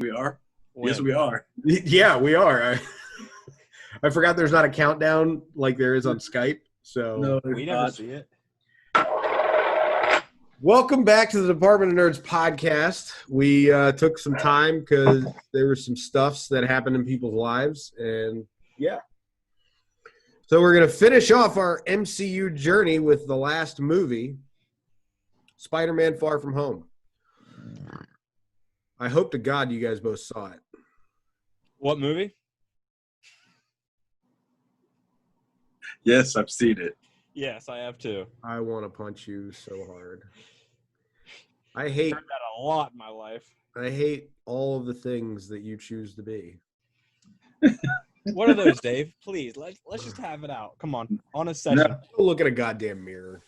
We are? When? Yes, we are. Yeah, we are. I forgot there's not a countdown like there is on Skype. So No, We never see it. welcome back to the Department of Nerds podcast. We took some time because there were some stuffs that happened in people's lives. And yeah. So we're going to finish off our MCU journey with the last movie, Spider-Man Far From Home. I hope to God you guys both saw it. What movie? Yes, I've seen it. Yes, I have too. I want to punch you so hard. I I've hate heard that a lot in my life. all of the things that you choose to be. What are those, Dave? Please, let's just have it out. Come on, honest session. No. Go look at a goddamn mirror.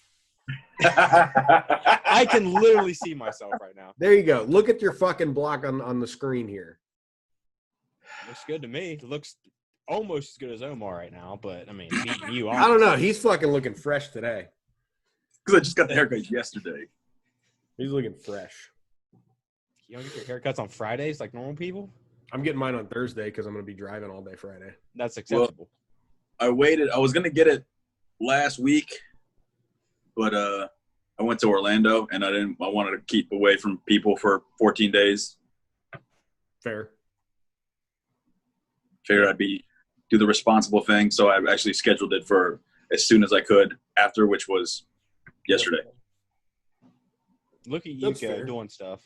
I can literally see myself right now. There you go. Look at your fucking block on the screen here. Looks good to me. It looks almost as good as Omar right now, but I mean, beating you. I don't know. He's fucking looking fresh today. Because I just got the haircut yesterday. He's looking fresh. You don't get your haircuts on Fridays like normal people? I'm getting mine on Thursday because I'm going to be driving all day Friday. That's acceptable. I waited. I was going to get it last week, but I went to Orlando, and I wanted to keep away from people for 14 days. Fair. Figured I'd do the responsible thing, so I actually scheduled it for as soon as I could after, which was yesterday. Look at you That's fair. doing stuff.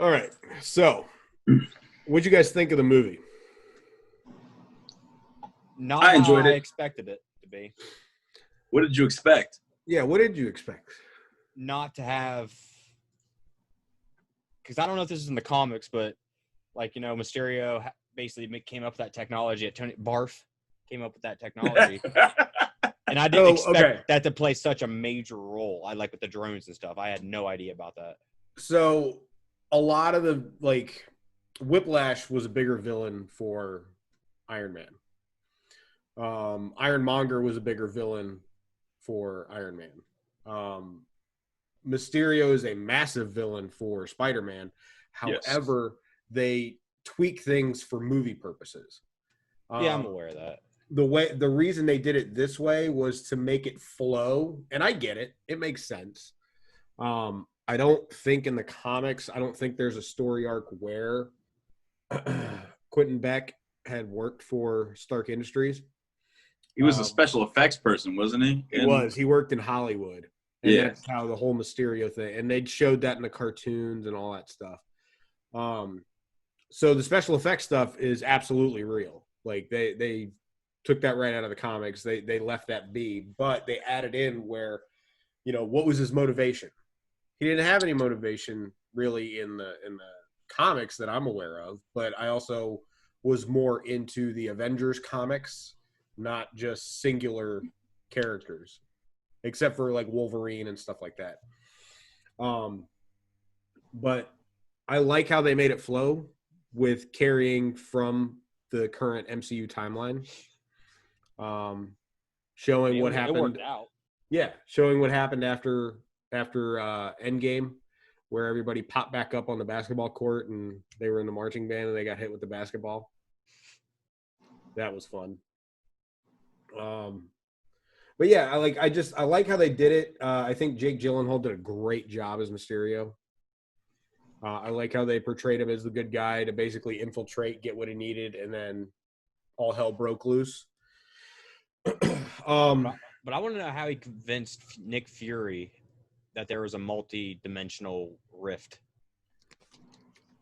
All right. So, what'd you guys think of the movie? Not I enjoyed how I it. expected it to be. What did you expect? Yeah, what did you expect? Not to have, because I don't know if this is in the comics, but like, you know, Mysterio basically came up with that technology at Tony Barf came up with that technology. And I didn't expect that to play such a major role. I like with the drones and stuff. I had no idea about that. So, a lot of the, like, Whiplash was a bigger villain for Iron Man. Ironmonger was a bigger villain for Iron Man. Mysterio is a massive villain for Spider-Man. However, they tweak things for movie purposes. Yeah, I'm aware of that. The reason they did it this way was to make it flow, and I get it. It makes sense. I don't think in the comics, I don't think there's a story arc where Quentin Beck had worked for Stark Industries. He was a special effects person, wasn't he? He was. He worked in Hollywood. And Yeah. that's how the whole Mysterio thing. And they showed that in the cartoons and all that stuff. So the special effects stuff is absolutely real. Like they took that right out of the comics. They left that be, but they added in where, you know, what was his motivation? He didn't have any motivation really in the comics that I'm aware of, but I also was more into the Avengers comics, not just singular characters, except for like Wolverine and stuff like that. But I like how they made it flow with carrying from the current MCU timeline, showing what happened. It worked out. Yeah, showing what happened after Endgame, where everybody popped back up on the basketball court and they were in the marching band and they got hit with the basketball. That was fun. But yeah, I like how they did it. I think Jake Gyllenhaal did a great job as Mysterio. I like how they portrayed him as the good guy to basically infiltrate, get what he needed, and then all hell broke loose. But I want to know how he convinced Nick Fury that there was a multi-dimensional rift.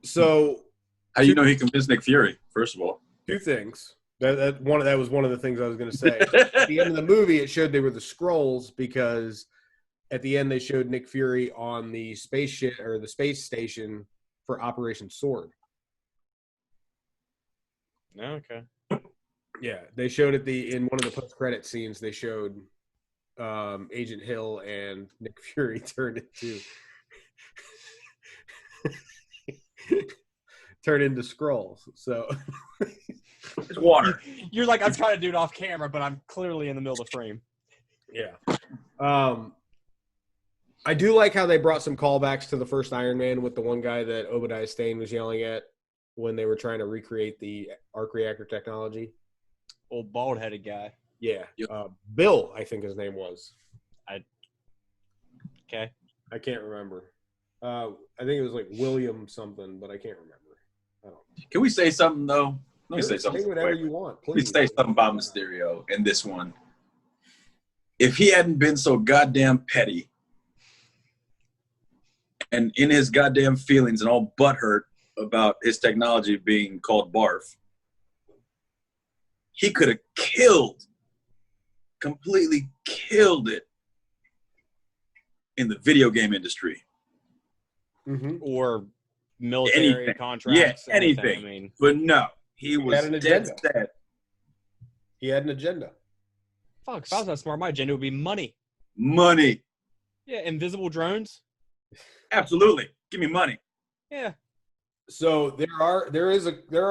So, How do you know he convinced Nick Fury, first of all? two things. That was one of the things I was going to say. At the end of the movie, it showed they were the Skrulls because at the end they showed Nick Fury on the spaceship or the space station for Operation Sword. Okay. Yeah, they showed in one of the post-credit scenes. They showed Agent Hill and Nick Fury turned into Skrulls. So It's water. You're like, I'm trying to do it off camera, but I'm clearly in the middle of the frame. yeah. I do like how they brought some callbacks to the first Iron Man with the one guy that Obadiah Stane was yelling at when they were trying to recreate the arc reactor technology. Old bald-headed guy. Yeah. Yep. Bill, I think his name was. Okay. I can't remember. I think it was like William something, but I can't remember. I don't know. Can we say something, though? Let me say something. Say whatever quick. you want, Let me please. say something about Mysterio in this one. If he hadn't been so goddamn petty and in his goddamn feelings and all butthurt about his technology being called barf, he could have completely killed it in the video game industry. Mm-hmm. Or military contracts. Yeah, anything. I mean, but no, he was dead set. He had an agenda. Fuck, if I was that smart, my agenda would be money. Money. Yeah, invisible drones. Absolutely. Give me money. Yeah. So there are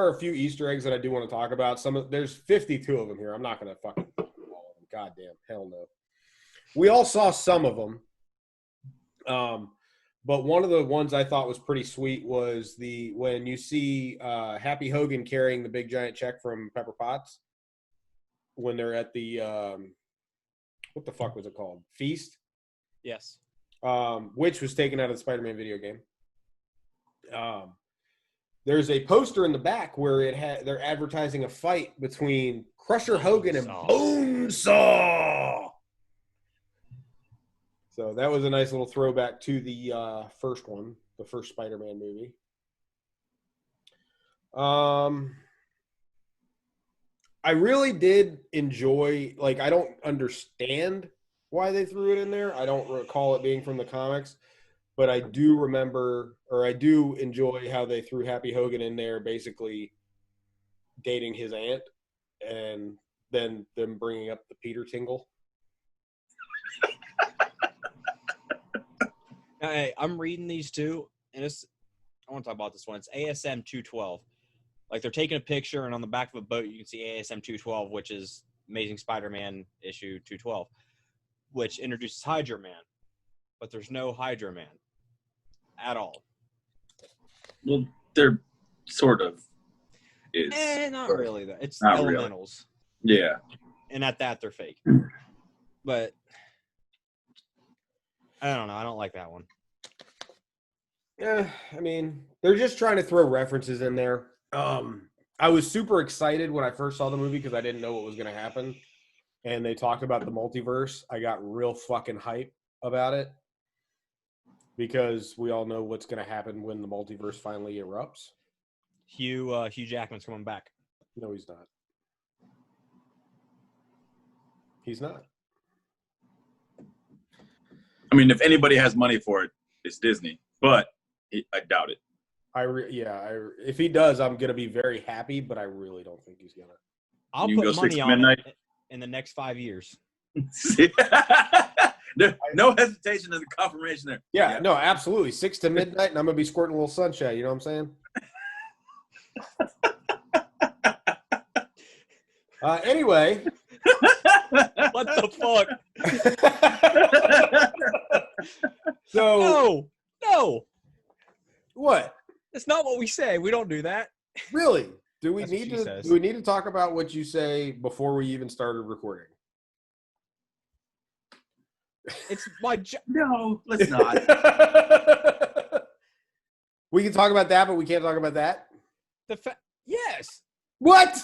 a few Easter eggs that I do want to talk about. There's 52 of them here. I'm not going to fucking all of them. Goddamn, hell no. We all saw some of them. But one of the ones I thought was pretty sweet was when you see Happy Hogan carrying the big giant check from Pepper Potts when they're at the what the fuck was it called? Feast? Yes. Which was taken out of the Spider-Man video game. There's a poster in the back where they're advertising a fight between Crusher Hogan and Bonesaw. So that was a nice little throwback to the first one, the first Spider-Man movie. I really did enjoy, I don't understand why they threw it in there. I don't recall it being from the comics, but I do remember, or I do enjoy how they threw Happy Hogan in there, basically dating his aunt, and then them bringing up the Peter Tingle. Hey, I'm reading these two, and I want to talk about this one. It's ASM 212. Like, they're taking a picture, and on the back of a boat, you can see ASM 212, which is Amazing Spider-Man issue 212, which introduces Hydra Man. But there's no Hydra Man at all. Well, they're sort of is. Not really, though. It's not elementals. Really. Yeah. And at that, they're fake. But I don't know. I don't like that one. Yeah, I mean, they're just trying to throw references in there. I was super excited when I first saw the movie because I didn't know what was going to happen. And they talked about the multiverse. I got real fucking hype about it because we all know what's going to happen when the multiverse finally erupts. Hugh Jackman's coming back. No, he's not. He's not. I mean, if anybody has money for it, it's Disney. But I doubt it. If he does, I'm gonna be very happy, but I really don't think he's gonna. I'll put money on it in the next 5 years. No hesitation in the confirmation there. Yeah, no, absolutely. 6 to midnight, and I'm gonna be squirting a little sunshine. You know what I'm saying? Anyway. What the fuck? So no. What? That's not what we say. We don't do that. Really? Do we need to talk about what you say before we even started recording? It's my job. No, let's not. We can talk about that, but we can't talk about that. Yes. What?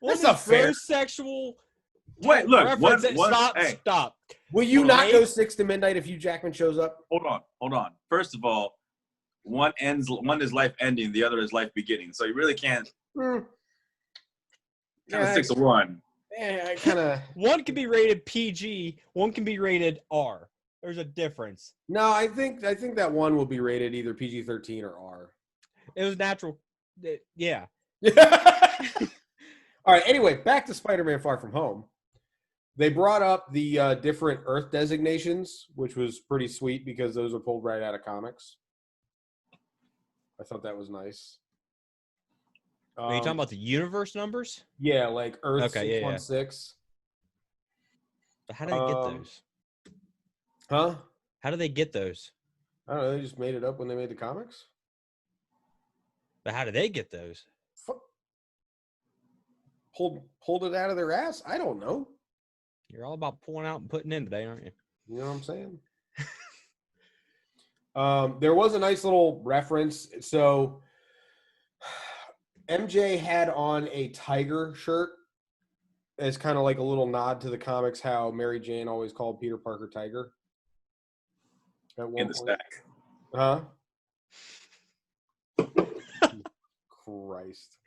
That's not fair. Sexual. Wait, look. Stop. Will you not go 6 to midnight if Hugh Jackman shows up? Hold on. First of all, one is life ending, the other is life beginning. So you really can't. Kind of stick to one. Yeah, I kind of. One can be rated PG. One can be rated R. There's a difference. No, I think that one will be rated either PG-13 or R. It was natural. Yeah. All right. Anyway, back to Spider-Man: Far From Home. They brought up the different Earth designations, which was pretty sweet because those are pulled right out of comics. I thought that was nice. Are you talking about the universe numbers? Yeah, like Earth 616. But how did they get those? Huh? How do they get those? I don't know. They just made it up when they made the comics. But how do they get those? Pulled it out of their ass? I don't know. You're all about pulling out and putting in today, aren't you? You know what I'm saying? There was a nice little reference. So MJ had on a tiger shirt as kind of like a little nod to the comics, how Mary Jane always called Peter Parker Tiger. At one In the point. stack. Huh? Christ.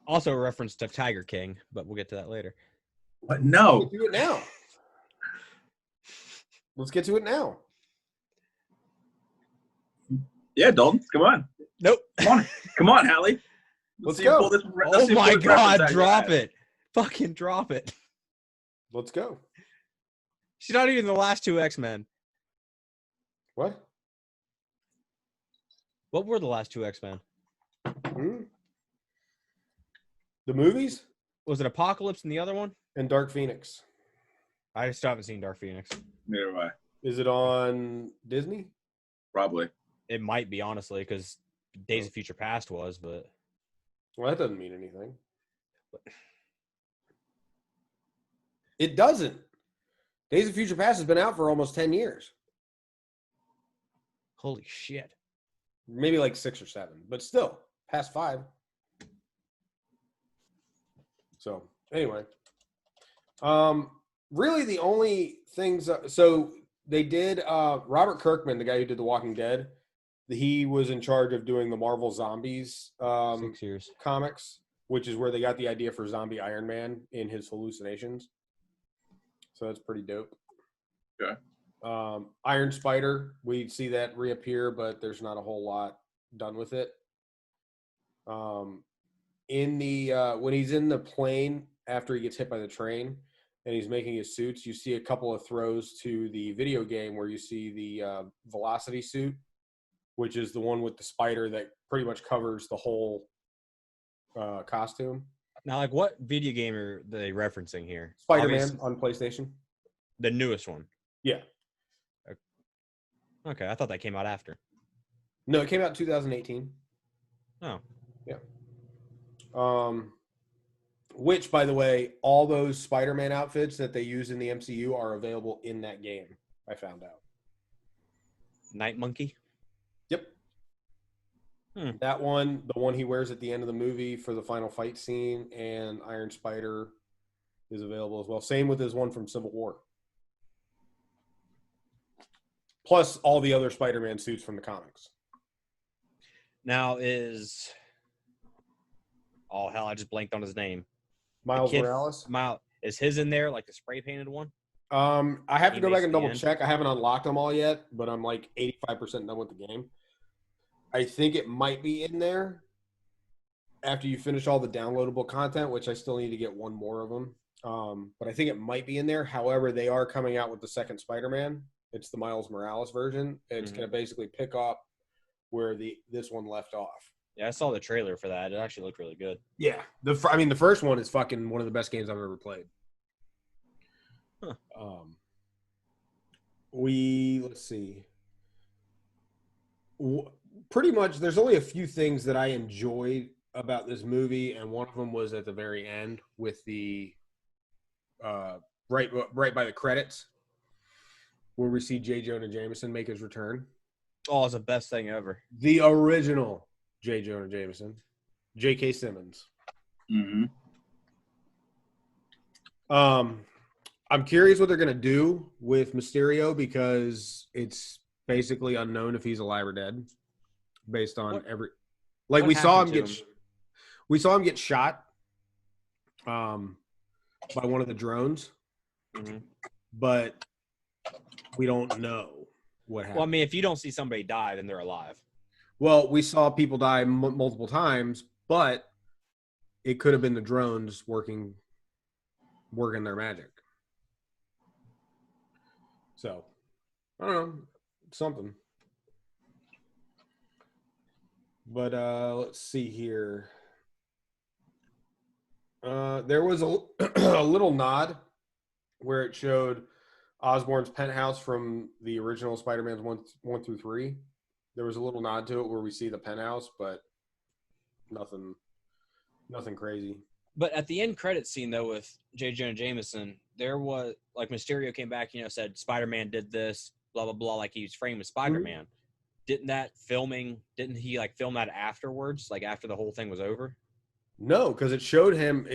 Also a reference to Tiger King, but we'll get to that later. But no. Let's do it now. Let's get to it now. Yeah, Dalton, come on. Nope. Come on, Hallie. Let's go. Oh my God, drop it. Fucking drop it. Let's go. She's not even the last two X-Men. What? What were the last two X-Men? The movies? Was it Apocalypse and the other one? And Dark Phoenix. I just haven't seen Dark Phoenix. Neither have I. Is it on Disney? Probably. It might be, honestly, because Days of Future Past was, but... Well, that doesn't mean anything. It doesn't. Days of Future Past has been out for almost 10 years. Holy shit. Maybe like 6 or 7, but still, past 5. So, anyway. Really the only things... So, they did... Robert Kirkman, the guy who did The Walking Dead, he was in charge of doing the Marvel Zombies 6 years. comics, which is where they got the idea for Zombie Iron Man in his hallucinations. So that's pretty dope. Okay. Iron Spider, we see that reappear, but there's not a whole lot done with it. In the when he's in the plane after he gets hit by the train and he's making his suits, you see a couple of throws to the video game where you see the Velocity suit, which is the one with the spider that pretty much covers the whole costume. Now, like, what video game are they referencing here? Spider-Man on PlayStation. The newest one. Yeah. Okay, I thought that came out after. No, it came out in 2018. Oh. Yeah. Which, by the way, all those Spider-Man outfits that they use in the MCU are available in that game, I found out. Night Monkey? Yep. That one, the one he wears at the end of the movie for the final fight scene, and Iron Spider is available as well. Same with his one from Civil War. Plus all the other Spider-Man suits from the comics. Now is... Oh, hell, I just blanked on his name. Miles Morales? Is his in there, like the spray-painted one? I have to go back and double check. I haven't unlocked them all yet, but I'm like 85% done with the game. I think it might be in there after you finish all the downloadable content, which I still need to get one more of them. But I think it might be in there. However, they are coming out with the second Spider-Man. It's the Miles Morales version. It's going to basically pick up where this one left off. Yeah, I saw the trailer for that. It actually looked really good. Yeah. The first one is fucking one of the best games I've ever played. Huh. Let's see. Pretty much, there's only a few things that I enjoyed about this movie, and one of them was at the very end with the right by the credits, where we see J. Jonah Jameson make his return. Oh, it's the best thing ever. The original J. Jonah Jameson, J.K. Simmons. Mm-hmm. I'm curious what they're gonna do with Mysterio because it's basically unknown if he's alive or dead, based on we saw him get shot by one of the drones, but we don't know what happened. Well, I mean, if you don't see somebody die, then they're alive. Well, we saw people die multiple times, but it could have been the drones working their magic. So, I don't know. Something. But let's see here. There was a little nod where it showed Osborn's penthouse from the original Spider-Man's 1 through 3. There was a little nod to it where we see the penthouse, but nothing crazy. But at the end credit scene, though, with J. Jonah Jameson, there was, like, Mysterio came back, said Spider-Man did this, blah, blah, blah, like he was framed as Spider-Man. Mm-hmm. Didn't he, like, film that afterwards, like, after the whole thing was over? No, because it showed So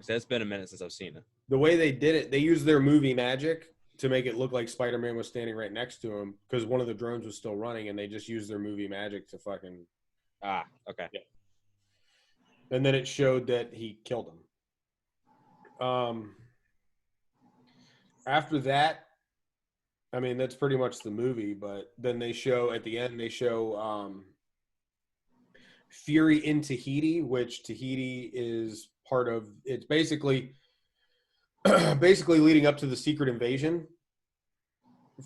it's been a minute since I've seen it. The way they did it, they used their movie magic to make it look like Spider-Man was standing right next to him because one of the drones was still running, and they just used their movie magic to fucking... Okay. Yeah. And then it showed that he killed him. After that, I mean, that's pretty much the movie, but then at the end, they show Fury in Tahiti, which Tahiti is part of... It's basically leading up to the secret invasion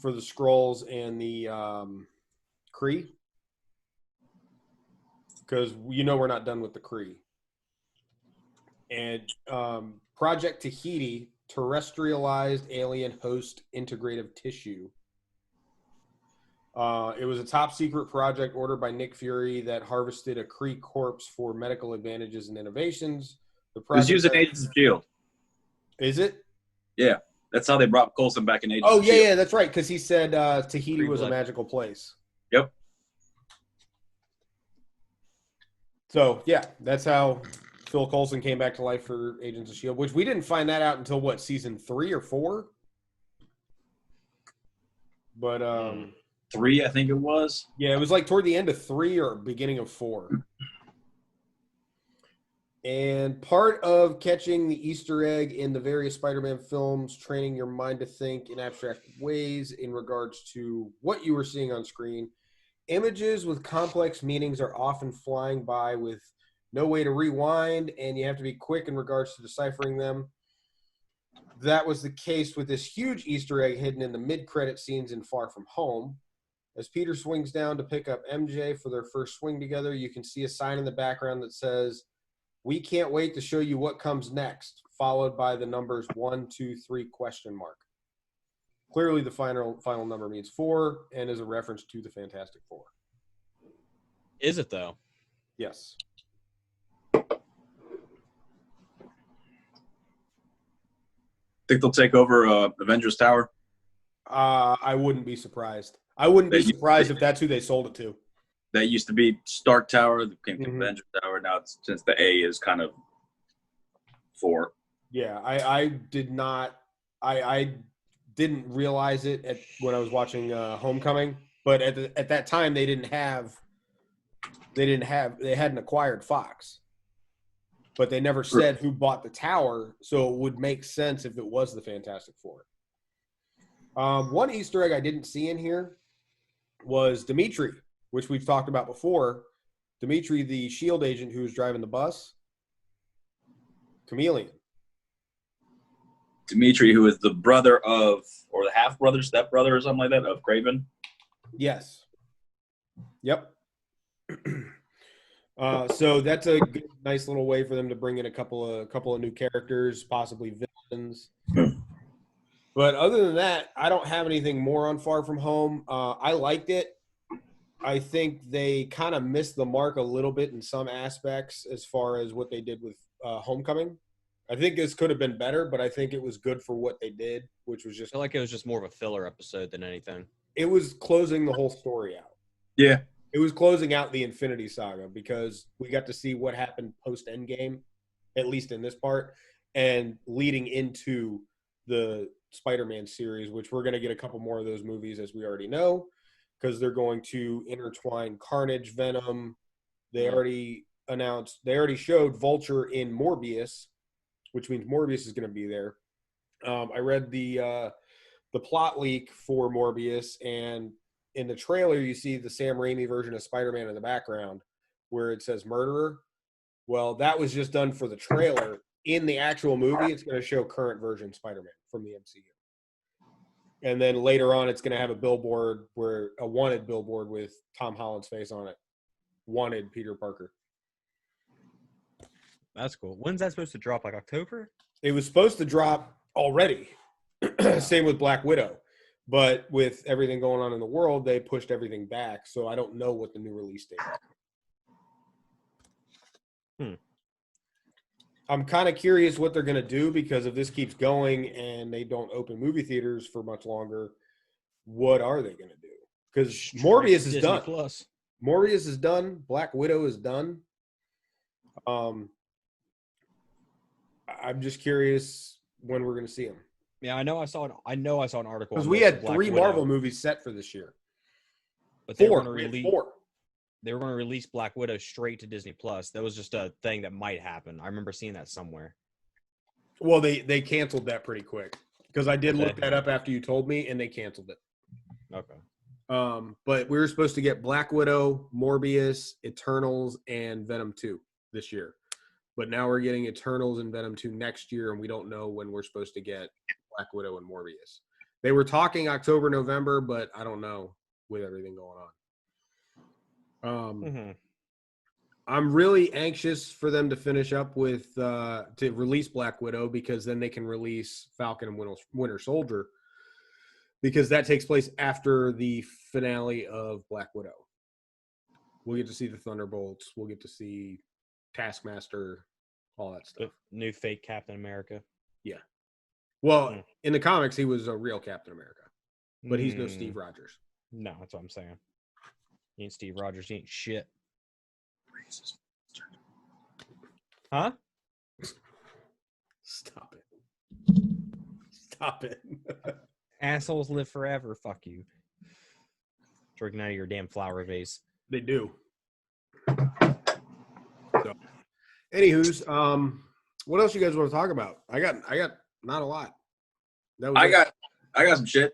for the Skrulls and the Kree. Because we're not done with the Kree. And Project Tahiti, terrestrialized alien host integrative tissue. It was a top secret project ordered by Nick Fury that harvested a Kree corpse for medical advantages and innovations. It was using Agents of S.H.I.E.L.D. Is it? Yeah. That's how they brought Coulson back in Agents of S.H.I.E.L.D. Yeah, that's right, because he said Tahiti was a magical place. Yep. So, yeah, that's how Phil Coulson came back to life for Agents of S.H.I.E.L.D., which we didn't find that out until, season 3 or 4? But, 3, I think it was. Yeah, it was like toward the end of 3 or beginning of 4. And part of catching the Easter egg in the various Spider-Man films, training your mind to think in abstract ways in regards to what you were seeing on screen. Images with complex meanings are often flying by with no way to rewind, and you have to be quick in regards to deciphering them. That was the case with this huge Easter egg hidden in the mid-credit scenes in Far From Home. As Peter swings down to pick up MJ for their first swing together, you can see a sign in the background that says, "We can't wait to show you what comes next," followed by the numbers 1, 2, 3 ? Clearly, the final number means 4 and is a reference to the Fantastic Four. Is it, though? Yes. Think they'll take over Avengers Tower? I wouldn't be surprised. I wouldn't be surprised if that's who they sold it to. That used to be Stark Tower, became Avengers Tower. Now, since the A is kind of 4. Yeah, I did not. I didn't realize it when I was watching Homecoming, but at that time they hadn't acquired Fox, but they never said who bought the tower, so it would make sense if it was the Fantastic Four. One Easter egg I didn't see in here was Dimitri, which we've talked about before. Dimitri, the S.H.I.E.L.D. agent who was driving the bus. Chameleon. Dimitri, who is the brother of, or the half-brother, step-brother, or something like that, of Kraven? Yes. Yep. So that's a good, nice little way for them to bring in a couple of new characters, possibly villains. But other than that, I don't have anything more on Far From Home. I liked it. I think they kind of missed the mark a little bit in some aspects as far as what they did with Homecoming. I think this could have been better, but I think it was good for what they did, which was just... I feel like it was just more of a filler episode than anything. It was closing the whole story out. Yeah. It was closing out the Infinity Saga because we got to see what happened post-Endgame, at least in this part, and leading into the Spider-Man series, which we're going to get a couple more of those movies, as we already know, because they're going to intertwine Carnage, Venom. They already showed Vulture in Morbius, which means Morbius is going to be there. I read the plot leak for Morbius, and in the trailer, you see the Sam Raimi version of Spider-Man in the background where it says murderer. Well, that was just done for the trailer. In the actual movie, it's going to show current version Spider-Man from the MCU. And then later on, it's going to have a wanted billboard with Tom Holland's face on it. Wanted Peter Parker. That's cool. When's that supposed to drop? Like October? It was supposed to drop already. Same with Black Widow. But with everything going on in the world, they pushed everything back. So I don't know what the new release date is. I'm kind of curious what they're going to do, because if this keeps going and they don't open movie theaters for much longer, what are they going to do? Because Morbius is done. Plus. Morbius is done. Black Widow is done. I'm just curious when we're going to see them. Yeah, I know I saw an article because we had 3 Marvel movies set for this year. But they were going to release 4. They were going to release Black Widow straight to Disney Plus. That was just a thing that might happen. I remember seeing that somewhere. Well, they canceled that pretty quick, because I did look that up after you told me, and they canceled it. Okay. But we were supposed to get Black Widow, Morbius, Eternals, and Venom 2 this year. But now we're getting Eternals and Venom 2 next year, and we don't know when we're supposed to get Black Widow and Morbius. They were talking October, November, but I don't know with everything going on. I'm really anxious for them to finish up with to release Black Widow, because then they can release Falcon and Winter Soldier, because that takes place after the finale of Black Widow. We'll get to see the Thunderbolts. We'll get to see Taskmaster, all that stuff. The new fake Captain America. Yeah. Well, in the comics, he was a real Captain America, but he's no Steve Rogers. No, that's what I'm saying. He ain't Steve Rogers. He ain't shit. Huh? Stop it. Stop it. Assholes live forever. Fuck you. Drinking out of your damn flower vase. They do. So, anywho's, what else you guys want to talk about? I got not a lot. I got some shit.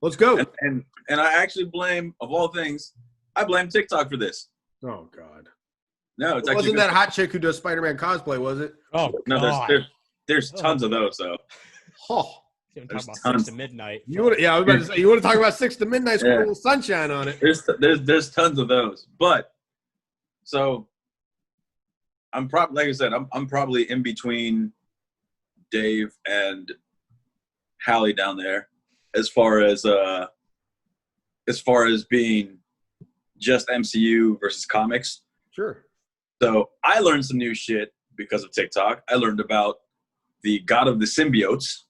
Let's go. And I actually blame, of all things, I blame TikTok for this. Oh God. No, it's wasn't that hot chick who does Spider-Man cosplay, was it? Oh no, there's tons of those though. Oh. You want to talk about 6 to midnight? I was about to say, you want to talk about 6 to midnight? With a little sunshine on it. There's tons of those, but so I'm probably, like I said, I'm probably in between Dave and Hallie down there, as far as being just MCU versus comics. Sure. So I learned some new shit because of TikTok. I learned about the God of the Symbiotes.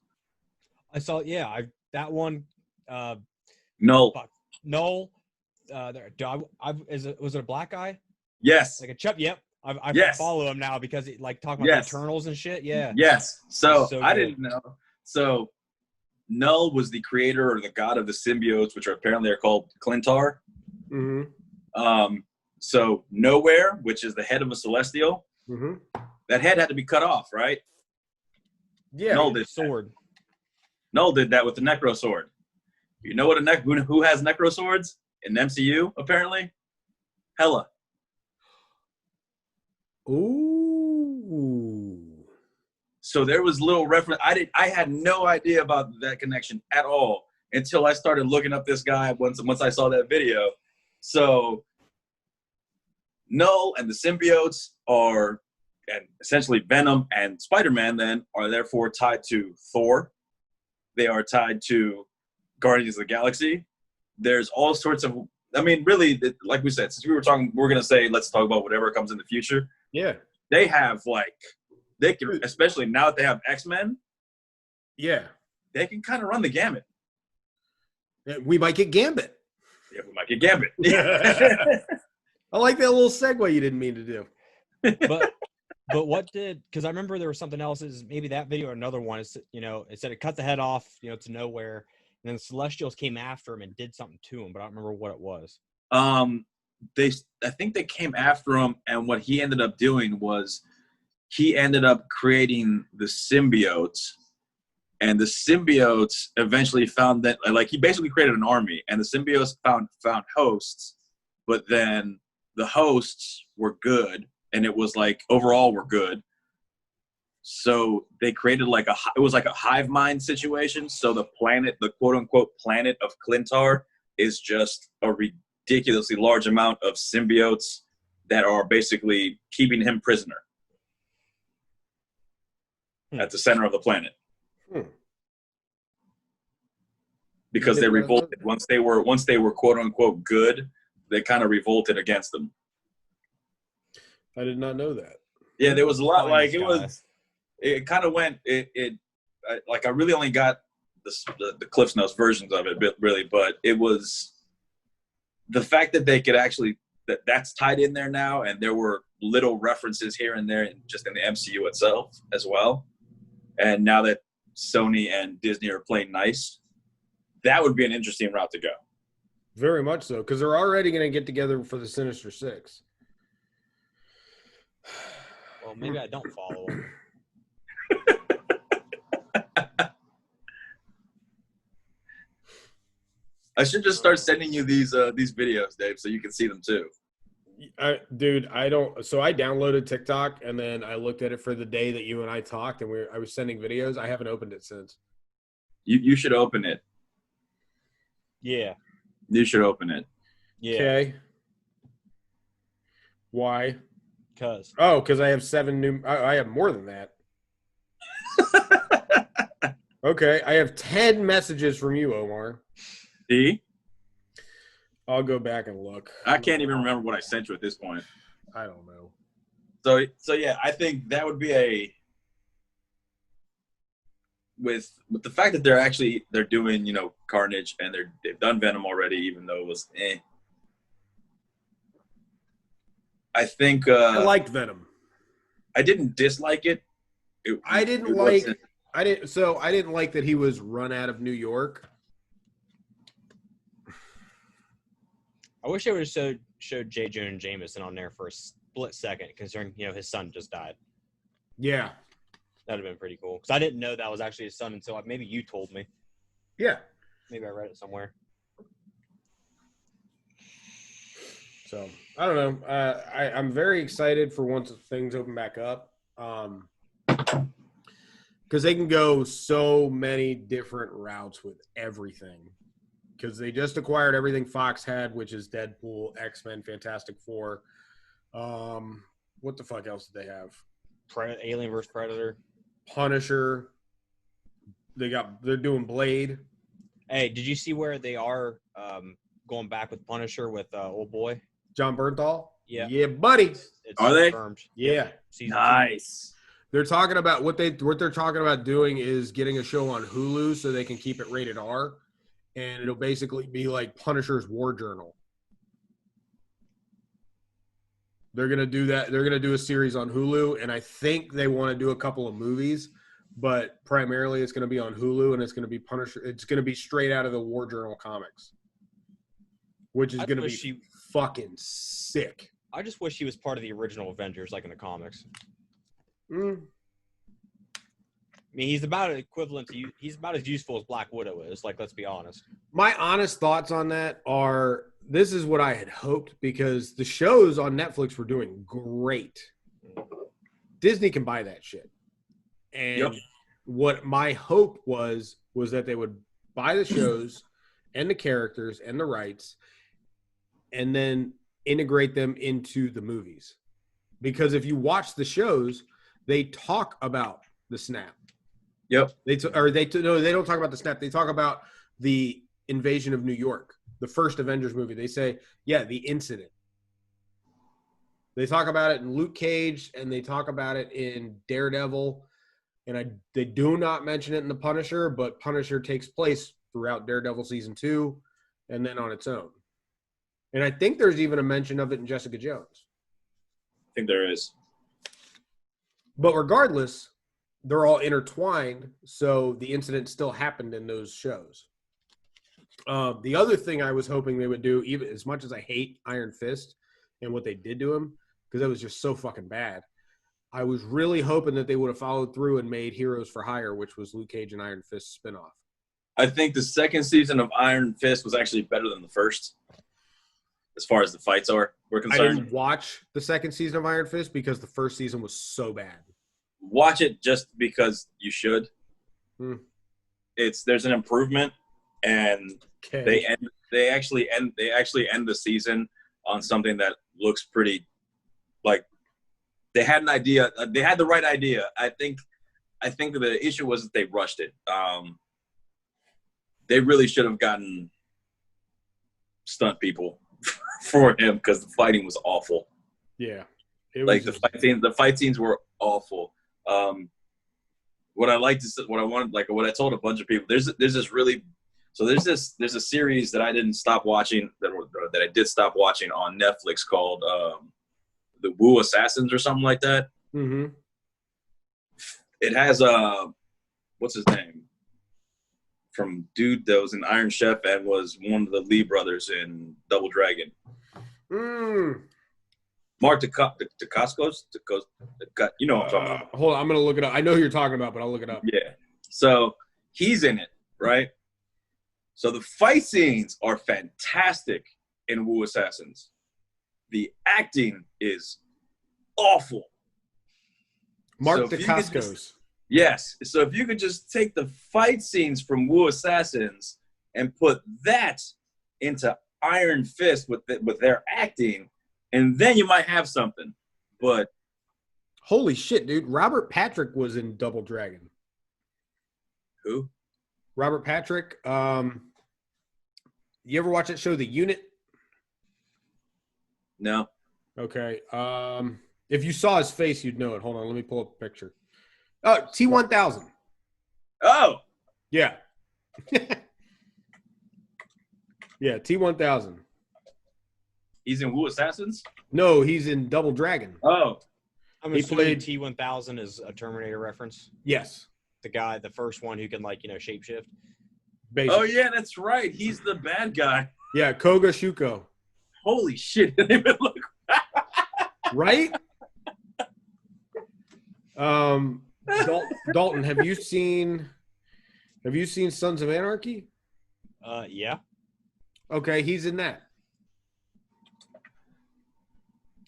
I saw, that one. Null. Null. Was it a black guy? Yes. Like a chub. Yep. I follow him now because he talking about the Eternals and shit. Yeah. Yes. So I didn't know. So Null was the creator or the god of the symbiotes, which apparently are called Clintar. Mm-hmm. So Nowhere, which is the head of a Celestial, that head had to be cut off, right? Yeah. Null did sword. Null did that with the Necro Sword. You know what who has Necro Swords in MCU? Apparently, Hela. Ooh. So there was little reference. I had no idea about that connection at all until I started looking up this guy once I saw that video. So Null and the symbiotes are, and essentially Venom and Spider-Man then are therefore tied to Thor. They are tied to Guardians of the Galaxy. There's all sorts of, really, like we said, since we were talking, we're going to say, let's talk about whatever comes in the future. Yeah. They have, they can, especially now that they have X-Men. Yeah. They can kind of run the gamut. We might get Gambit. Yeah, we might get Gambit. I like that little segue you didn't mean to do. But what did, because I remember there was something else, is maybe that video or another one, is, it said it cut the head off, to Nowhere, and then the Celestials came after him and did something to him, but I don't remember what it was. I think they came after him, and what he ended up doing was he ended up creating the symbiotes, and the symbiotes eventually found that, he basically created an army, and the symbiotes found hosts, but then the hosts were good, and it was overall we're good. So they created it was like a hive mind situation. So the planet, the quote unquote planet of Clintar, is just a ridiculously large amount of symbiotes that are basically keeping him prisoner. at the center of the planet. Hmm. Because they revolted once they were quote unquote good, they kind of revolted against them. I did not know that. Yeah, there was a lot like it kind of went like I really only got the Cliff's Notes versions of it, but it was the fact that they could actually that's tied in there now, and there were little references here and there just in the MCU itself as well. And now that Sony and Disney are playing nice, that would be an interesting route to go. Very much so, because they're already going to get together for the Sinister Six. Well, maybe I don't follow them. I should just start sending you these videos, Dave, so you can see them too. Dude, I don't. So I downloaded TikTok and then I looked at it for the day that you and I talked, and I was sending videos. I haven't opened it since. You should open it. Yeah. You should open it. Yeah. Okay. Why? Because I have 7 new. I have more than that. Okay, I have 10 messages from you, Omar. See? I'll go back and look. I can't even remember what I sent you at this point. I don't know. So yeah, I think that would be with the fact that they're doing, Carnage, and they've done Venom already, even though it was I think I liked Venom. I didn't dislike it. I didn't like that he was run out of New York. I wish they would have showed J. Jonah Jameson on there for a split second, considering his son just died. Yeah, that'd have been pretty cool. Because I didn't know that was actually his son until maybe you told me. Yeah, maybe I read it somewhere. So I don't know. I'm very excited for once things open back up, because they can go so many different routes with everything. Because they just acquired everything Fox had, which is Deadpool, X-Men, Fantastic Four. What the fuck else did they have? Alien vs. Predator. Punisher. They're doing Blade. Hey, did you see where they are going back with Punisher with old boy? Jon Bernthal? Yeah. Yeah, buddy. It's are they? Confirmed. Yeah. Nice. 2. They're talking about what they're talking about doing is getting a show on Hulu so they can keep it rated R. And it'll basically be like Punisher's War Journal. They're going to do that. They're going to do a series on Hulu, and I think they want to do a couple of movies, but primarily it's going to be on Hulu, and it's going to be Punisher. It's going to be straight out of the War Journal comics, which is going to be fucking sick. I just wish he was part of the original Avengers, like in the comics. I mean, he's about he's about as useful as Black Widow is. Like, let's be honest. My honest thoughts on that are, this is what I had hoped, because the shows on Netflix were doing great. Disney can buy that shit. And what my hope was that they would buy the shows and the characters and the rights and then integrate them into the movies. Because if you watch the shows, they talk about the snap. Yep. They don't talk about the snap. They talk about the invasion of New York, the first Avengers movie. They say, the incident. They talk about it in Luke Cage, and they talk about it in Daredevil, and they do not mention it in The Punisher, but Punisher takes place throughout Daredevil season 2, and then on its own. And I think there's even a mention of it in Jessica Jones. I think there is. But regardless, they're all intertwined, so the incident still happened in those shows. The other thing I was hoping they would do, even as much as I hate Iron Fist and what they did to him, because that was just so fucking bad, I was really hoping that they would have followed through and made Heroes for Hire, which was Luke Cage and Iron Fist spinoff. I think the second season of Iron Fist was actually better than the first, as far as the fights were concerned. I didn't watch the second season of Iron Fist because the first season was so bad. Watch it just because you should. There's an improvement, and they actually end the season on something that looks pretty, like, they had an idea. They had the right idea. I think I think the issue was that they rushed it. They really should have gotten stunt people for him because the fighting was awful. Yeah, it was like the fight scenes were awful. What I told a bunch of people, there's a series that I didn't stop watching that I did stop watching on Netflix called The Wu Assassins or something like that. Mm-hmm. It has what's his name from dude that was in Iron Chef and was one of the Lee brothers in Double Dragon. Mark Dacascos, you know what I'm talking about. Hold on, I'm gonna look it up. I know who you're talking about, but I'll look it up. Yeah, so he's in it, right? So the fight scenes are fantastic in Wu Assassins. The acting is awful. Mark Dacascos. Yes. So if you could just take the fight scenes from Wu Assassins and put that into Iron Fist with their acting, and then you might have something. But holy shit, dude! Robert Patrick was in Double Dragon. Who? Robert Patrick. You ever watch that show, The Unit? No. Okay. If you saw his face, you'd know it. Hold on, let me pull up a picture. Oh, T-1000. Oh. Yeah. Yeah, T-1000. He's in Wu Assassins? No, he's in Double Dragon. Oh. I'm assuming T-1000 is a Terminator reference. Yes. The first one who can, shapeshift. Basically. Oh, yeah, that's right. He's the bad guy. Yeah, Koga Shuko. Holy shit. Didn't even look. Right? Dalton, have you seen Sons of Anarchy? Yeah. Okay, he's in that.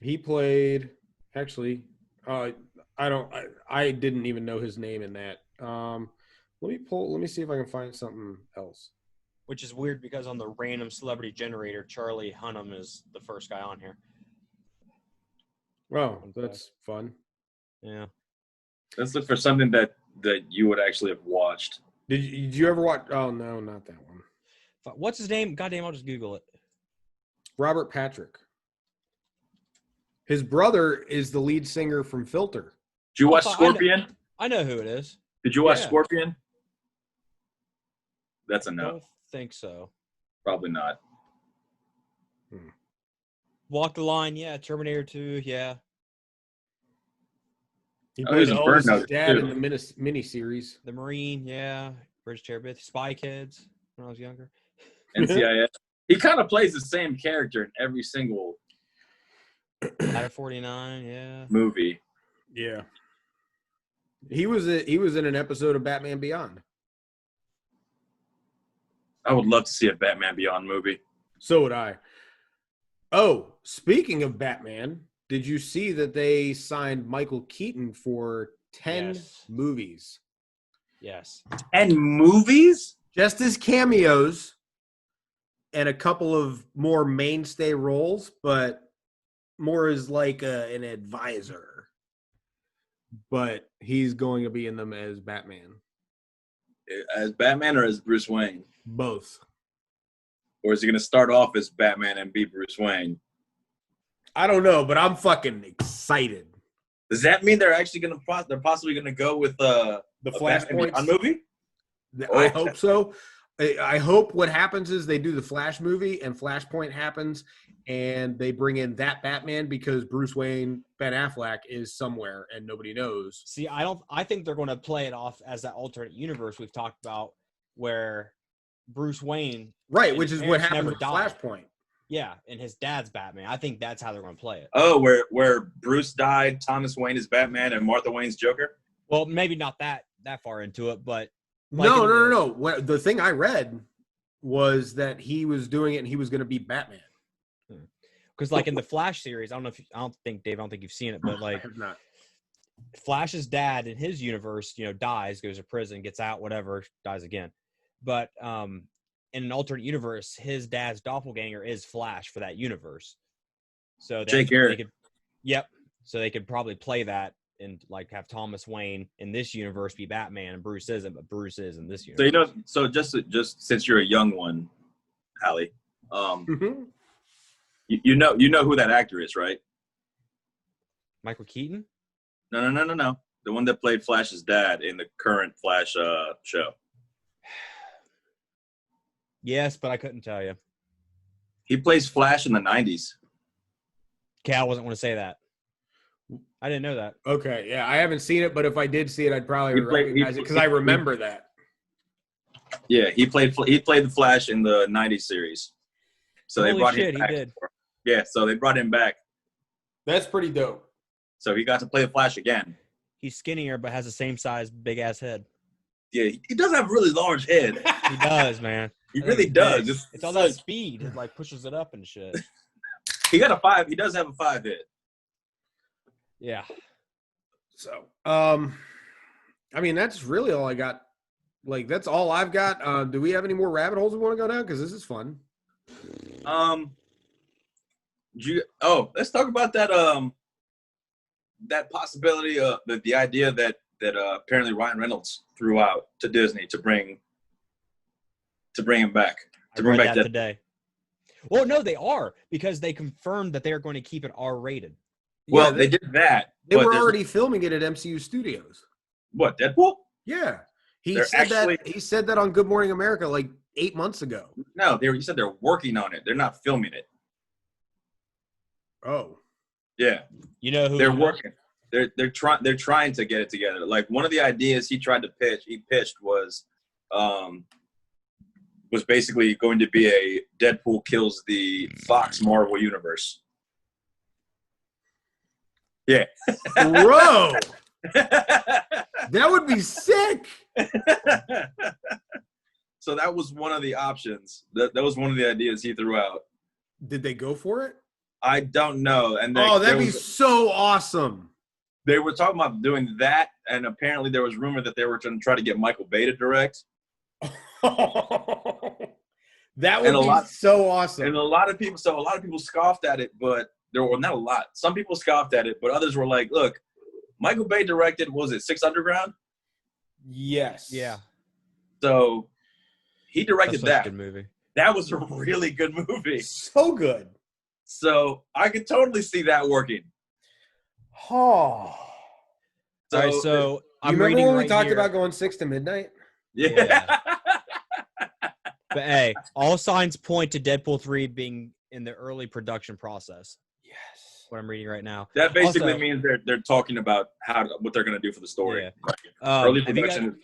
He played I didn't even know his name in that. Let me see if I can find something else. Which is weird because on the random celebrity generator, Charlie Hunnam is the first guy on here. Oh, that's fun. Yeah. Let's look for something that you would actually have watched. Did you ever watch? Oh, no, not that one. What's his name? Goddamn, I'll just Google it. Robert Patrick. His brother is the lead singer from Filter. Did you watch Scorpion? I know who it is. Did you watch Scorpion? That's a no. I don't think so. Probably not. Walk the Line, yeah. Terminator 2, yeah. He plays his dad in the miniseries. The Marine, yeah. Bridge Terabith. Spy Kids when I was younger. NCIS. He kind of plays the same character in every single Ladder 49, yeah. movie. Yeah. He was in an episode of Batman Beyond. I would love to see a Batman Beyond movie. So would I. Oh, speaking of Batman, did you see that they signed Michael Keaton for 10 movies? Yes. 10 movies? Just as cameos and a couple of more mainstay roles, but more as like an advisor. But he's going to be in them as Batman. As Batman or as Bruce Wayne? Both. Or is he going to start off as Batman and be Bruce Wayne? I don't know, but I'm fucking excited. Does that mean they're actually going to they're possibly going to go with the Flashpoint movie? I hope so. I hope what happens is they do the Flash movie and Flashpoint happens and they bring in that Batman because Bruce Wayne, Ben Affleck is somewhere and nobody knows. See, I think they're going to play it off as that alternate universe we've talked about where Bruce Wayne. Right, which is what happened with Flashpoint. Yeah, and his dad's Batman. I think that's how they're going to play it. Oh, where Bruce died, Thomas Wayne is Batman, and Martha Wayne's Joker? Well, maybe not that far into it, but... No. The thing I read was that he was doing it and he was going to be Batman. Because, in the Flash series, I don't think you've seen it, but, I have not. Flash's dad in his universe, dies, goes to prison, gets out, whatever, dies again. But in an alternate universe, his dad's doppelganger is Flash for that universe. So Jake Garrett. Yep. So they could probably play that and like have Thomas Wayne in this universe be Batman, and Bruce isn't, but Bruce is in this So universe. so just since you're a young one, Hallie, you know who that actor is, right? Michael Keaton? No. The one that played Flash's dad in the current Flash show. Yes, but I couldn't tell you. He plays Flash in the 90s. Okay, I wasn't going to say that. I didn't know that. Okay, yeah, I haven't seen it, but if I did see it, I'd probably recognize it because I remember that. Yeah, he played the Flash in the 90s series. So Holy they brought shit, him back. he did. Yeah, so they brought him back. That's pretty dope. So he got to play the Flash again. He's skinnier, but has the same size, big ass head. Yeah, he does have a really large head. He does, man. He really does. It's all that speed. It like pushes it up and shit. He got a 5. He does have a 5 hit. Yeah. So, I mean, that's really all I got. Like, that's all I've got. Do we have any more rabbit holes we want to go down? Because this is fun. Let's talk about that. That possibility, the idea that apparently Ryan Reynolds threw out to Disney to bring him back. I read that today. Well, no, they are, because they confirmed that they are going to keep it R-rated. Well, they did that. They were already filming it at MCU Studios. What, Deadpool? Yeah. He said that on Good Morning America like 8 months ago. No, he said they're working on it. They're not filming it. Oh. Yeah. You know who they're working. They're trying to get it together. Like, one of the ideas he pitched was basically going to be a Deadpool kills the Fox Marvel universe. Yeah. Bro. That would be sick. So that was one of the options. That was one of the ideas he threw out. Did they go for it? I don't know. And that'd be so awesome. They were talking about doing that, and apparently there was rumor that they were going to try to get Michael Bay to direct. That would be so awesome. And a lot of people scoffed at it, but there were not a lot. Some people scoffed at it, but others were like, look, Michael Bay directed, was it Six Underground? Yes. Yeah. So he directed that. That's a good movie. That was a really good movie. So good. So I could totally see that working. Oh. All right, so I'm remember when we talked about going 6 to midnight? Yeah. But hey, all signs point to Deadpool 3 being in the early production process. Yes. What I'm reading right now. That basically means they're talking about what they're going to do for the story. Yeah. Early production.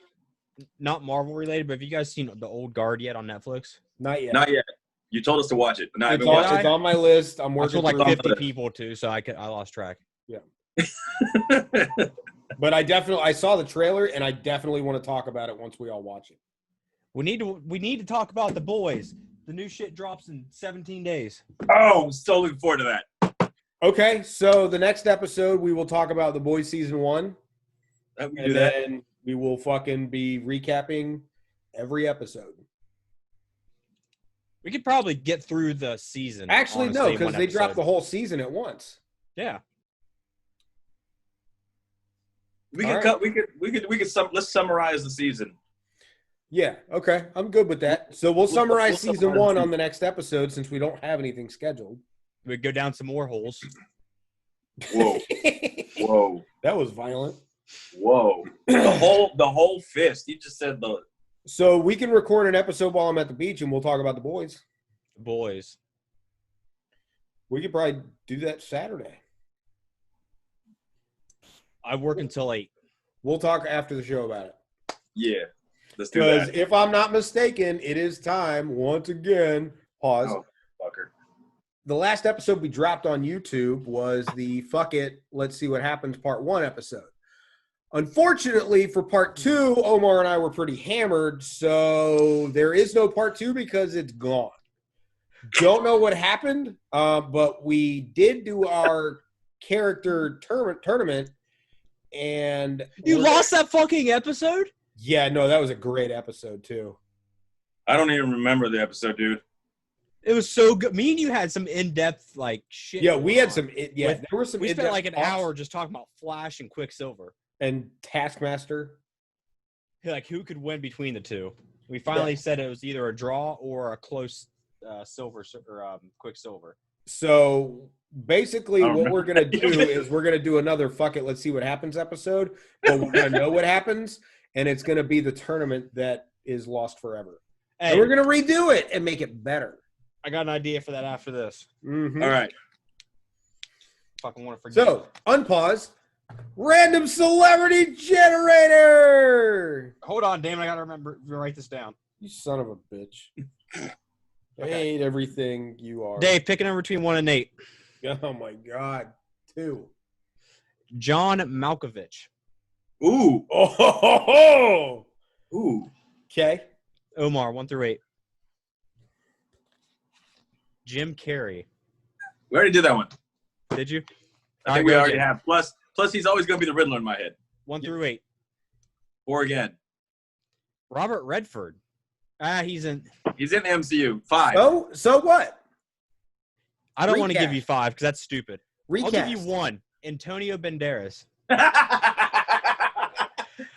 Not Marvel related, but have you guys seen The Old Guard yet on Netflix? Not yet. Not yet. You told us to watch it. But It's on my list. I'm working I told like 50 people too, so I lost track. Yeah. But I saw the trailer, and I definitely want to talk about it once we all watch it. We need to talk about The Boys. The new shit drops in 17 days. Oh, I'm so looking forward to that. Okay, so the next episode we will talk about The Boys season 1. Then we will fucking be recapping every episode. We could probably get through the season. Actually, honestly, no, because they dropped the whole season at once. Yeah. Let's summarize the season. Yeah, okay. I'm good with that. So we'll summarize season 1 on the next episode since we don't have anything scheduled. We go down some more holes. Whoa. Whoa. That was violent. Whoa. The whole fist. You just said the. So we can record an episode while I'm at the beach and we'll talk about The Boys. Boys. We could probably do that Saturday. I work until 8. We'll talk after the show about it. Yeah. Let's do that. Because if I'm not mistaken, it is time, once again, pause. Oh, fucker. The last episode we dropped on YouTube was the Fuck It, Let's See What Happens Part 1 episode. Unfortunately, for Part 2, Omar and I were pretty hammered, so there is no Part 2 because it's gone. Don't know what happened, but we did do our character tournament, and... You lost that fucking episode? Yeah, no, that was a great episode, too. I don't even remember the episode, dude. It was so good. Me and you had some in-depth like shit. Yeah, we had some. There were some. We spent like an talks. hour just talking about Flash and Quicksilver and Taskmaster. Like who could win between the two. We finally said it was either a draw or a close Quicksilver. So basically, what we're gonna do is we're gonna do another "fuck it, let's see what happens" episode, but we're gonna know what happens, and it's gonna be the tournament that is lost forever. Hey, and we're gonna redo it and make it better. I got an idea for that after this. Mm-hmm. All right. Fucking want to forget. So, unpause. Random celebrity generator. Hold on, damn it. I got to write this down. You son of a bitch. I hate everything you are. Dave, pick a number between 1 and 8. Oh, my God. 2. John Malkovich. Ooh. Oh. Ooh. Okay. Omar, 1 through 8. Jim Carrey. We already did that one. Did you? I think we already have. Plus, he's always going to be the Riddler in my head. 1 through 8. 4 again. Robert Redford. He's in MCU. 5. So what? I don't want to give you 5 because that's stupid. Recast. I'll give you 1. Antonio Banderas.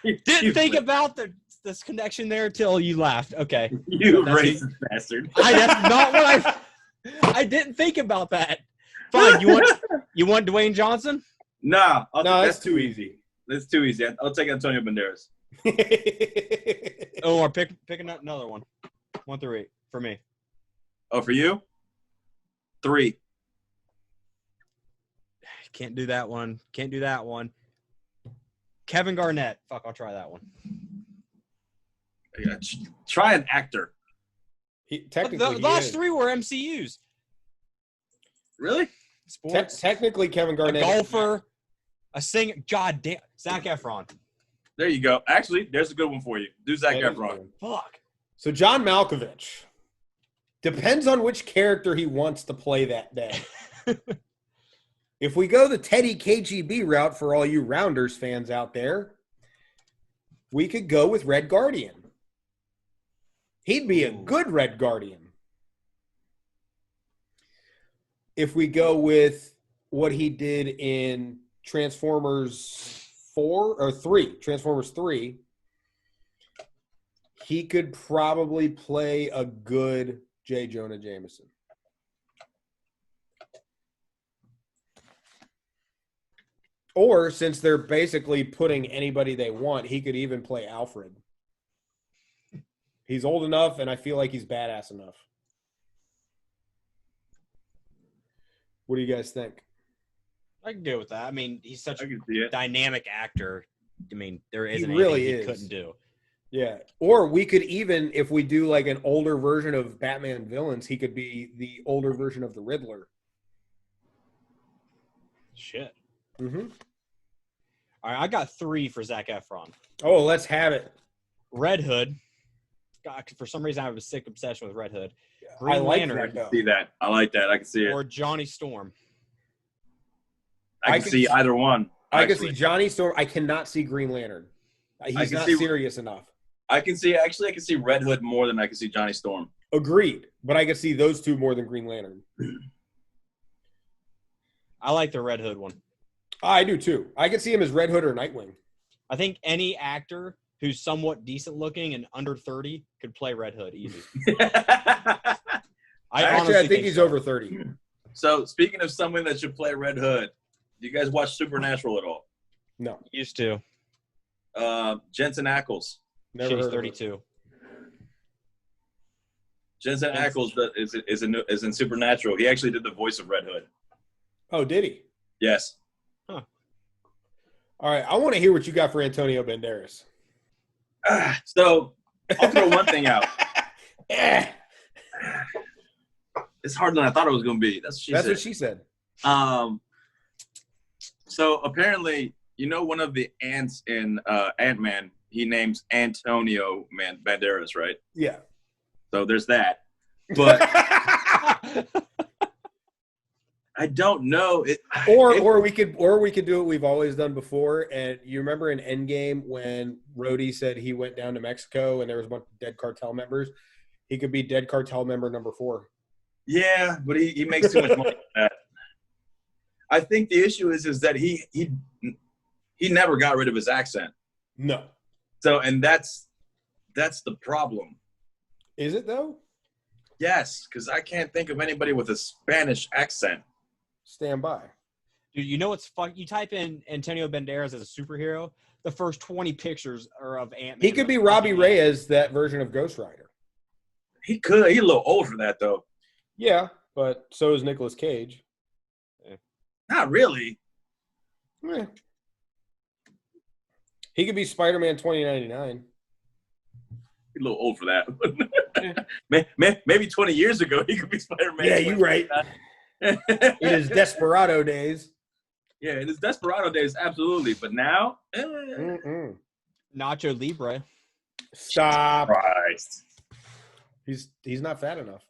Didn't think about this connection there till you laughed. Okay. You racist bastard. That's not what I didn't think about that. Fine. You want Dwayne Johnson? No, that's too easy. That's too easy. I'll take Antonio Banderas. Or pick another one. 1 through 8 for me. Oh, for you? 3. Can't do that one. Kevin Garnett. Fuck, I'll try that one. Yeah, try an actor. The last 3 were MCUs. Really? Sports. Technically, Kevin Garnett. A golfer. A singer. God damn. Zac Efron. There you go. Actually, there's a good one for you. Do Zac Efron. Fuck. So John Malkovich. Depends on which character he wants to play that day. If we go the Teddy KGB route for all you Rounders fans out there, we could go with Red Guardian. He'd be a good Red Guardian. If we go with what he did in Transformers 3, he could probably play a good J. Jonah Jameson. Or since they're basically putting anybody they want, he could even play Alfred. He's old enough, and I feel like he's badass enough. What do you guys think? I can go with that. I mean, he's such a dynamic actor. I mean, there isn't anything he couldn't do. Yeah. Or we could even, if we do like an older version of Batman villains, he could be the older version of the Riddler. Shit. Mm-hmm. All right, I got 3 for Zac Efron. Oh, let's have it. Red Hood. God, for some reason, I have a sick obsession with Red Hood. Green I like Lantern. that. I can see that. I like that. I can see it. Or Johnny Storm. I can see either one. I can see Johnny Storm. I cannot see Green Lantern. He's not serious enough. I can see Red Hood more than I can see Johnny Storm. Agreed. But I can see those two more than Green Lantern. I like the Red Hood one. I do too. I can see him as Red Hood or Nightwing. I think any actor who's somewhat decent looking and under 30 could play Red Hood easy. I think he's over 30. So speaking of someone that should play Red Hood, do you guys watch Supernatural at all? No. Used to. Jensen Ackles. She's 32. Jensen Ackles is in Supernatural. He actually did the voice of Red Hood. Oh, did he? Yes. Huh. All right. I want to hear what you got for Antonio Banderas. So I'll throw one thing out. It's harder than I thought it was going to be. That's what she said. So apparently, one of the ants in Ant-Man, he names Antonio Banderas, right? Yeah. So there's that. But I don't know. Or we could do what we've always done before. And you remember in Endgame when Rhodey said he went down to Mexico and there was a bunch of dead cartel members? He could be dead cartel member number 4. Yeah, but he makes too much money from that. I think the issue is that he never got rid of his accent. No. So, and that's the problem. Is it though? Yes, because I can't think of anybody with a Spanish accent. Stand by. Dude, you know what's fun? You type in Antonio Banderas as a superhero, the first 20 pictures are of Ant-Man. He could be Robbie Reyes, that version of Ghost Rider. He could. He's a little old for that, though. Yeah, but so is Nicolas Cage. Not really. Eh. He could be Spider-Man 2099. He's a little old for that. Maybe 20 years ago, he could be Spider-Man. Yeah, you're right. In his Desperado days. Yeah, in his Desperado days, absolutely. But now, Nacho Libre. Stop. Christ. He's not fat enough.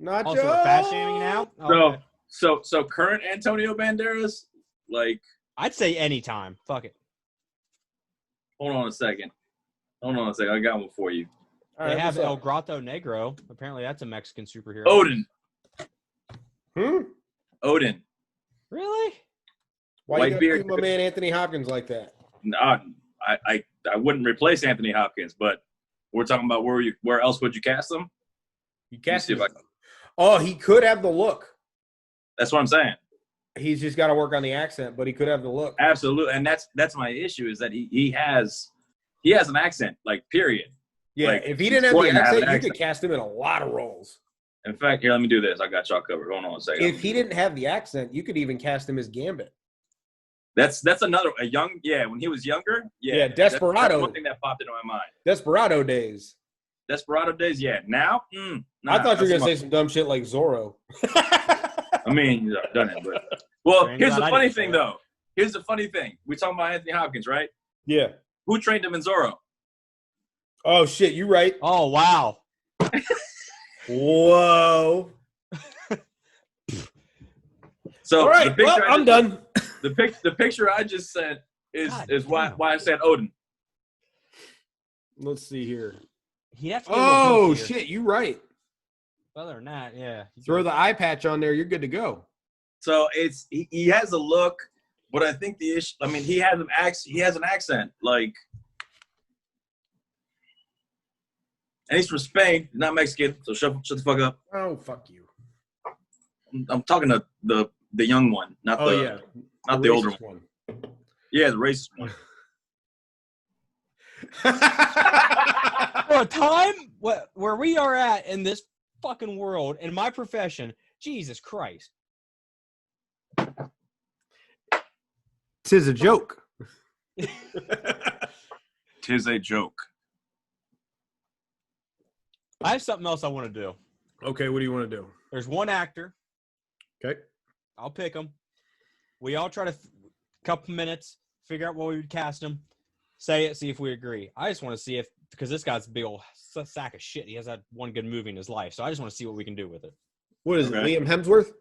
Nacho. Also, we're fat shaming now. Okay. So current Antonio Banderas, like, I'd say anytime. Fuck it. hold on a second. I got one for you. All They right, have what's El up? Grotto Negro. Apparently, that's a Mexican superhero. Odin. Odin. Really? Why White you gotta beard. treat my man Anthony Hopkins like that? Nah, I wouldn't replace Anthony Hopkins, but we're talking about where else would you cast him? You cast see him. if Oh, he could have the look. That's what I'm saying. He's just got to work on the accent, but he could have the look. Absolutely, and that's my issue is that he has an accent, like, period. Yeah, Like, if he didn't have the important to have accent, an you accent. could cast him in a lot of roles. In fact, here, let me do this. I got y'all covered. Hold on a second. If he didn't have the accent, you could even cast him as Gambit. That's another when he was younger. Yeah, that's Desperado. one thing that popped into my mind. Desperado days. Desperado days. Yeah. Now, I thought you were gonna say some dumb shit like Zorro. I mean, I've done it, but Thank here's God the I funny didn't say thing, that. though. Here's the funny thing. We're talking about Anthony Hopkins, right? Yeah. Who trained him in Zorro? Oh shit, you right. Oh, wow. Whoa. So All right, the picture well, I'm done. The picture I just said God is why damn. I said Odin. Let's see here. He'd have to get a little Oh bulkier. shit, you right. Other than that, yeah. Throw the eye patch on there, you're good to go. So he has a look, but I think the issue. I mean, he has an accent, like, and he's from Spain, not Mexican. So shut the fuck up. Oh fuck you. I'm talking to the young one, not the older racist one. Yeah, the racist one. For a time where we are at in this fucking world, in my profession, Jesus Christ. Tis a joke. Tis a joke. I have something else I want to do. Okay, what do you want to do? There's one actor. Okay. I'll pick him. We all try to couple minutes, figure out what we would cast him, say it, see if we agree. I just want to see because this guy's a big old sack of shit. He has had one good movie in his life, so I just want to see what we can do with it. What is Okay. it, Liam Hemsworth?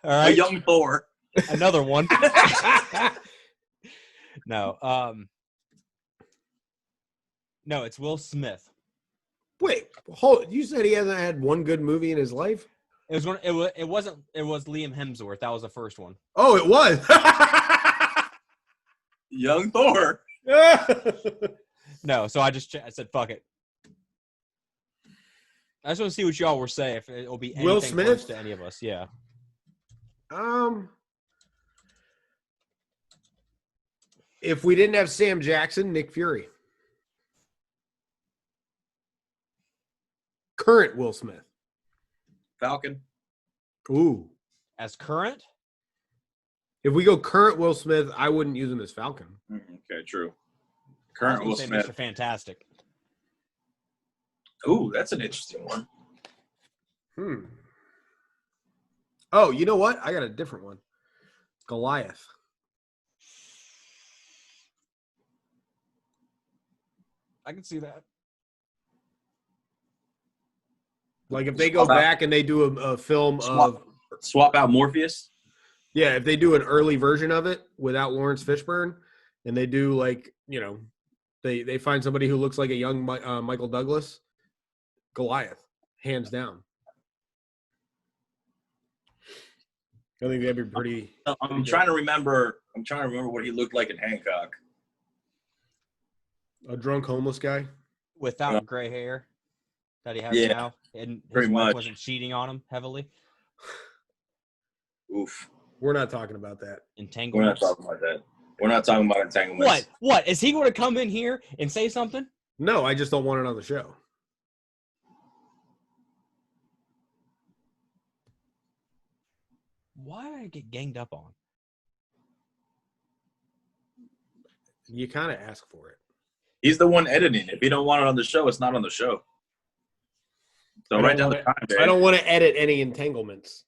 All A right, young Thor. another one. No, no, it's Will Smith. Wait, hold. You said he hasn't had one good movie in his life? It was Liam Hemsworth. That was the first one. Oh, it was. Young Thor. No, so I said fuck it. I just want to see what y'all will say if it will be anything Will close Smith? to any of us. Yeah. If we didn't have Sam Jackson, Nick Fury. Current Will Smith. Falcon. Ooh. As current, If we go current Will Smith, I wouldn't use him as Falcon. Okay, true. I was Current gonna Will say Smith. Mr. Fantastic. Ooh, that's an interesting one. Oh, you know what? I got a different one. Goliath. I can see that. Like if they go back and they do a film of Swap out Morpheus. yeah, if they do an early version of it without Lawrence Fishburne, and they do like They find somebody who looks like a young Michael Douglas. Goliath, hands down. I think that'd be pretty. I'm trying to remember what he looked like in Hancock. A drunk homeless guy without gray hair that he has now, and his pretty wife much wasn't cheating on him heavily. Oof. We're not talking about that. We're not talking about that. We're not talking about entanglements. What? Is he going to come in here and say something? No, I just don't want it on the show. Why did I get ganged up on? You kind of ask for it. He's the one editing. If you don't want it on the show, it's not on the show. So write down the time, I don't want to edit any entanglements.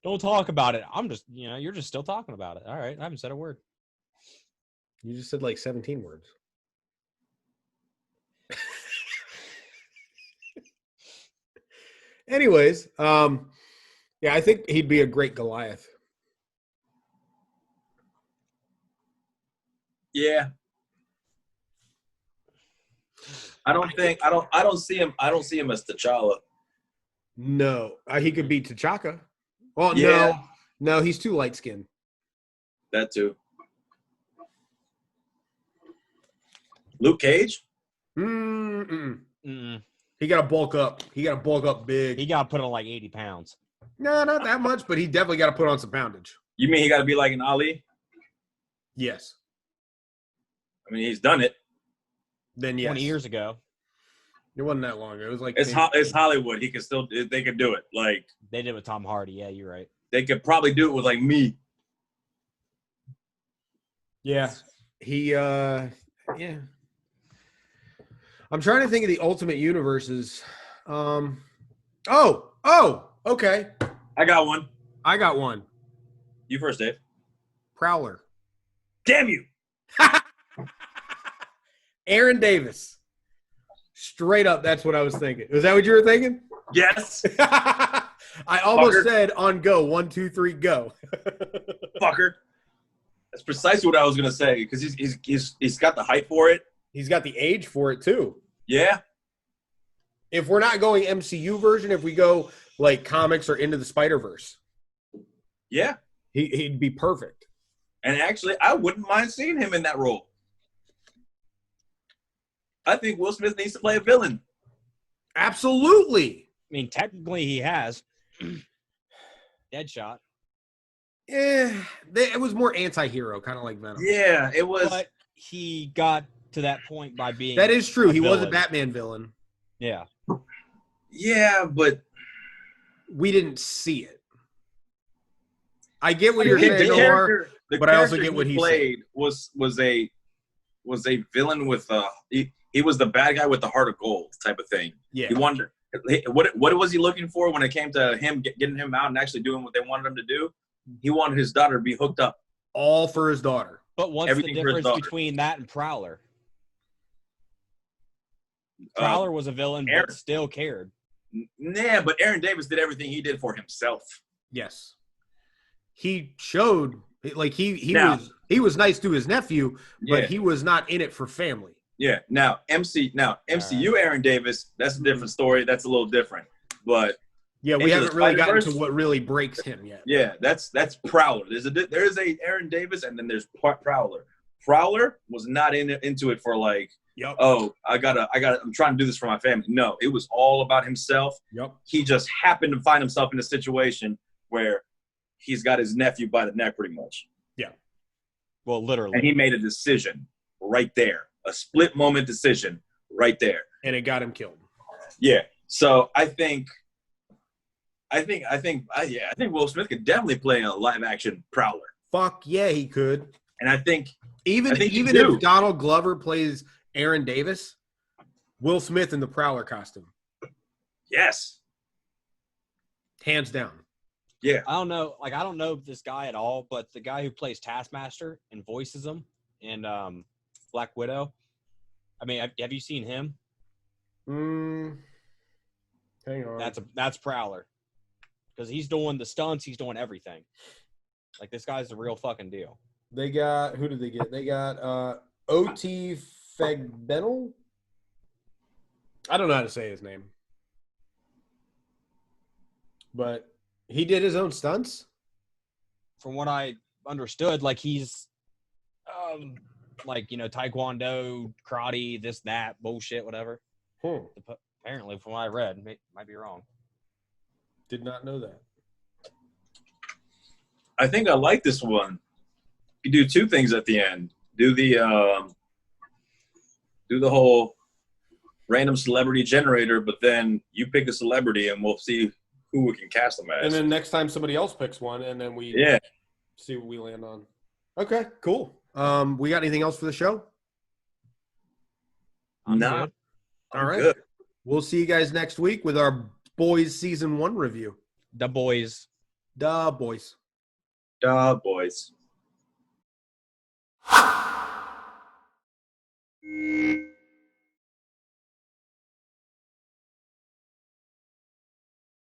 Don't talk about it. I'm just, you're just still talking about it. All right. I haven't said a word. You just said like 17 words. Anyways, yeah, I think he'd be a great Goliath. Yeah. I don't see him as T'Challa. No, he could be T'Chaka. Well, Yeah. no, he's too light skinned. That too. Luke Cage? Mm-mm. Mm-mm. He got to bulk up. He got to bulk up big. He got to put on like 80 pounds. No, not that much, but he definitely got to put on some poundage. You mean he got to be like an Ali? Yes. I mean, he's done it. Then yes. 20 years ago. It wasn't that long. It was like it's Hollywood. They could do it. Like they did with Tom Hardy. Yeah, you're right. They could probably do it with like me. Yeah. I'm trying to think of the Ultimate Universes. Okay. I got one. You first, Dave. Prowler. Damn you. Aaron Davis. Straight up, that's what I was thinking. Was that what you were thinking? Yes. I almost said on go. 1, 2, 3, go. Fucker. That's precisely what I was gonna say because he's got the height for it. He's got the age for it too. Yeah. If we're not going MCU version, if we go like comics or Into the Spider-Verse. Yeah. He'd be perfect. And actually, I wouldn't mind seeing him in that role. I think Will Smith needs to play a villain. Absolutely. I mean, technically he has. Deadshot. It was more anti-hero, kind of like Venom. Yeah, it was. But he got to that point by being. That is true. He was a Batman villain. Yeah. Yeah, but we didn't see it. I get what you're saying, Noir, but I also get what he played. Was a villain with he was the bad guy with the heart of gold type of thing. Yeah. He wanted what was he looking for when it came to him getting him out and actually doing what they wanted him to do? He wanted his daughter to be hooked up. All for his daughter. But what's the difference between that and Prowler? Prowler was a villain, but still cared. Yeah, but Aaron Davis did everything he did for himself. Yes. He showed like he was nice to his nephew, but he was not in it for family. Yeah. Now MCU Aaron Davis, that's a different story. That's a little different. But yeah, we haven't really gotten to what really breaks him yet. Yeah, that's Prowler. There's a Aaron Davis and then there's Prowler. Prowler was not into it for like, oh, I'm trying to do this for my family. No, it was all about himself. Yep. He just happened to find himself in a situation where he's got his nephew by the neck pretty much. Yeah. Well, literally. And he made a decision right there. A split moment decision right there. And it got him killed. Yeah. So I think Will Smith could definitely play a live action Prowler. Fuck yeah, he could. And I think even if Donald Glover plays Aaron Davis, Will Smith in the Prowler costume. Yes. Hands down. Yeah. I don't know this guy at all, but the guy who plays Taskmaster and voices him in Black Widow. I mean, have you seen him? Hang on. That's Prowler. Because he's doing the stunts, he's doing everything. Like, this guy's the real fucking deal. They got – who did they get? They got O.T. Fegbenel? I don't know how to say his name. But he did his own stunts? From what I understood, like he's like, taekwondo, karate, this, that, bullshit, whatever. Apparently, from what I read, might be wrong. Did not know that. I think I like this one. You do two things at the end. Do the whole random celebrity generator, but then you pick a celebrity and we'll see who we can cast them as. And then next time somebody else picks one, and then we see what we land on. Okay, cool. We got anything else for the show? No. All right. Good. We'll see you guys next week with our Boys Season 1 review. The boys. Da boys. Da boys.